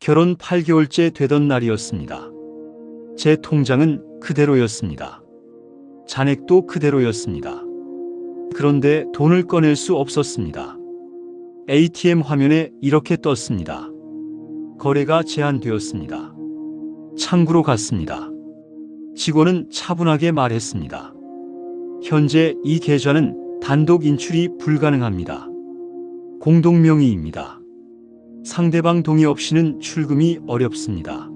결혼 8개월째 되던 날이었습니다. 제 통장은 그대로였습니다. 잔액도 그대로였습니다. 그런데 돈을 꺼낼 수 없었습니다. ATM 화면에 이렇게 떴습니다. 거래가 제한되었습니다. 창구로 갔습니다. 직원은 차분하게 말했습니다. 현재 이 계좌는 단독 인출이 불가능합니다. 공동명의입니다. 상대방 동의 없이는 출금이 어렵습니다.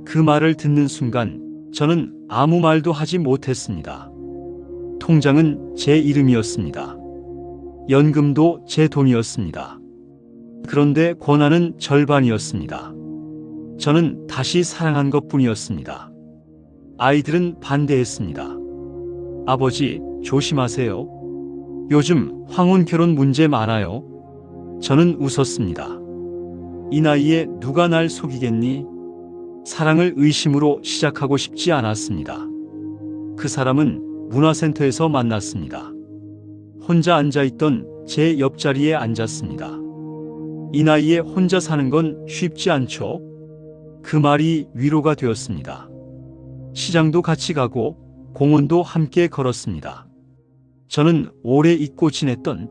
그 말을 듣는 순간 저는 아무 말도 하지 못했습니다. 통장은 제 이름이었습니다. 연금도 제 돈이었습니다. 그런데 권한은 절반이었습니다. 저는 다시 사랑한 것뿐이었습니다. 아이들은 반대했습니다. 아버지, 조심하세요. 요즘 황혼 결혼 문제 많아요. 저는 웃었습니다. 이 나이에 누가 날 속이겠니? 사랑을 의심으로 시작하고 싶지 않았습니다. 그 사람은 문화센터에서 만났습니다. 혼자 앉아있던 제 옆자리에 앉았습니다. 이 나이에 혼자 사는 건 쉽지 않죠? 그 말이 위로가 되었습니다. 시장도 같이 가고 공원도 함께 걸었습니다. 저는 오래 잊고 지냈던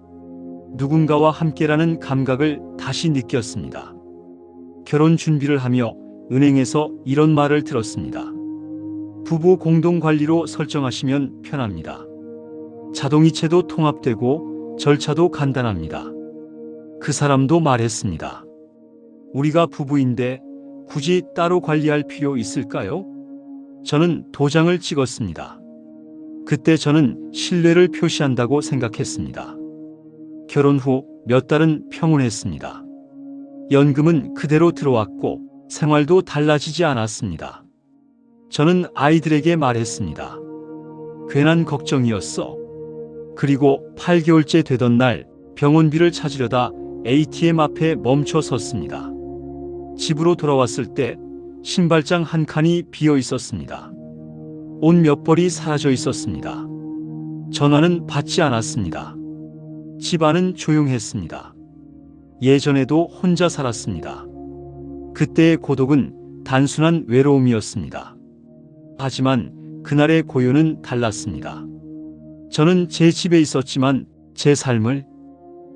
누군가와 함께라는 감각을 다시 느꼈습니다. 결혼 준비를 하며 은행에서 이런 말을 들었습니다. 부부 공동관리로 설정하시면 편합니다. 자동이체도 통합되고 절차도 간단합니다. 그 사람도 말했습니다. 우리가 부부인데 굳이 따로 관리할 필요 있을까요? 저는 도장을 찍었습니다. 그때 저는 신뢰를 표시한다고 생각했습니다. 결혼 후 몇 달은 평온했습니다. 연금은 그대로 들어왔고 생활도 달라지지 않았습니다. 저는 아이들에게 말했습니다. 괜한 걱정이었어. 그리고 8개월째 되던 날 병원비를 찾으려다 ATM 앞에 멈춰 섰습니다. 집으로 돌아왔을 때 신발장 한 칸이 비어 있었습니다. 옷 몇 벌이 사라져 있었습니다. 전화는 받지 않았습니다. 집 안은 조용했습니다. 예전에도 혼자 살았습니다. 그때의 고독은 단순한 외로움이었습니다. 하지만 그날의 고요는 달랐습니다. 저는 제 집에 있었지만 제 삶을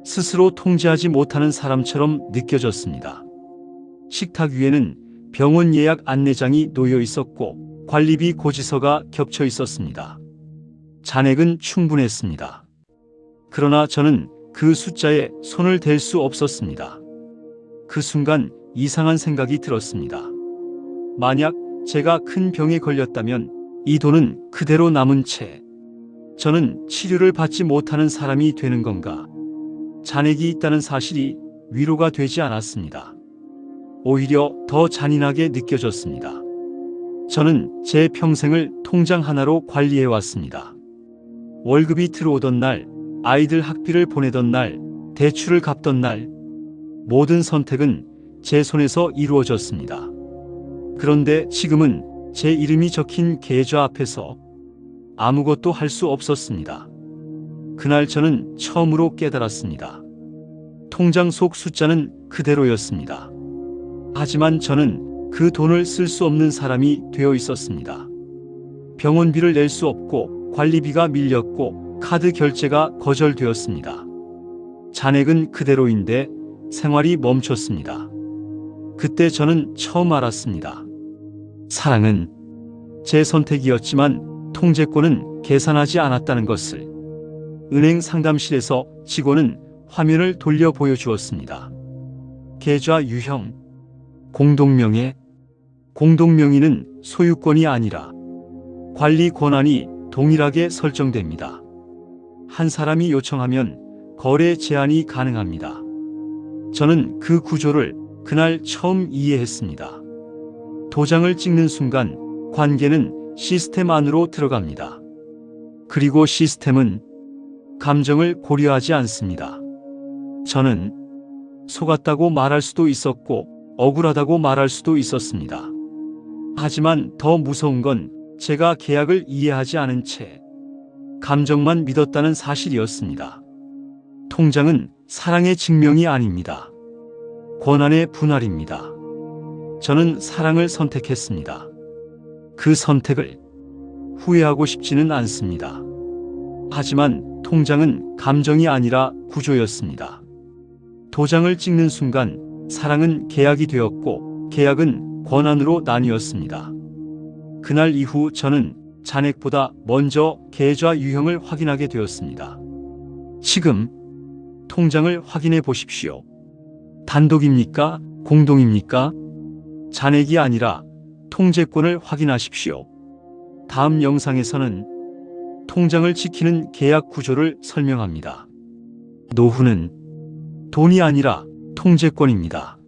스스로 통제하지 못하는 사람처럼 느껴졌습니다. 식탁 위에는 병원 예약 안내장이 놓여 있었고 관리비 고지서가 겹쳐 있었습니다. 잔액은 충분했습니다. 그러나 저는 그 숫자에 손을 댈 수 없었습니다. 그 순간 이상한 생각이 들었습니다. 만약 제가 큰 병에 걸렸다면 이 돈은 그대로 남은 채 저는 치료를 받지 못하는 사람이 되는 건가? 잔액이 있다는 사실이 위로가 되지 않았습니다. 오히려 더 잔인하게 느껴졌습니다. 저는 제 평생을 통장 하나로 관리해 왔습니다. 월급이 들어오던 날, 아이들 학비를 보내던 날, 대출을 갚던 날, 모든 선택은 제 손에서 이루어졌습니다. 그런데 지금은 제 이름이 적힌 계좌 앞에서 아무것도 할 수 없었습니다. 그날 저는 처음으로 깨달았습니다. 통장 속 숫자는 그대로였습니다. 하지만 저는 그 돈을 쓸 수 없는 사람이 되어 있었습니다. 병원비를 낼 수 없고 관리비가 밀렸고 카드 결제가 거절되었습니다. 잔액은 그대로인데 생활이 멈췄습니다. 그때 저는 처음 알았습니다. 사랑은 제 선택이었지만 통제권은 계산하지 않았다는 것을. 은행 상담실에서 직원은 화면을 돌려 보여주었습니다. 계좌 유형, 공동명의. 공동명의는 소유권이 아니라 관리 권한이 동일하게 설정됩니다. 한 사람이 요청하면 거래 제한이 가능합니다. 저는 그 구조를 그날 처음 이해했습니다. 도장을 찍는 순간 관계는 시스템 안으로 들어갑니다. 그리고 시스템은 감정을 고려하지 않습니다. 저는 속았다고 말할 수도 있었고 억울하다고 말할 수도 있었습니다. 하지만 더 무서운 건 제가 계약을 이해하지 않은 채 감정만 믿었다는 사실이었습니다. 통장은 사랑의 증명이 아닙니다. 권한의 분할입니다. 저는 사랑을 선택했습니다. 그 선택을 후회하고 싶지는 않습니다. 하지만 통장은 감정이 아니라 구조였습니다. 도장을 찍는 순간 사랑은 계약이 되었고 계약은 권한으로 나뉘었습니다. 그날 이후 저는 잔액보다 먼저 계좌 유형을 확인하게 되었습니다. 지금 통장을 확인해 보십시오. 단독입니까? 공동입니까? 잔액이 아니라 통제권을 확인하십시오. 다음 영상에서는 통장을 지키는 계약 구조를 설명합니다. 노후는 돈이 아니라 통제권입니다.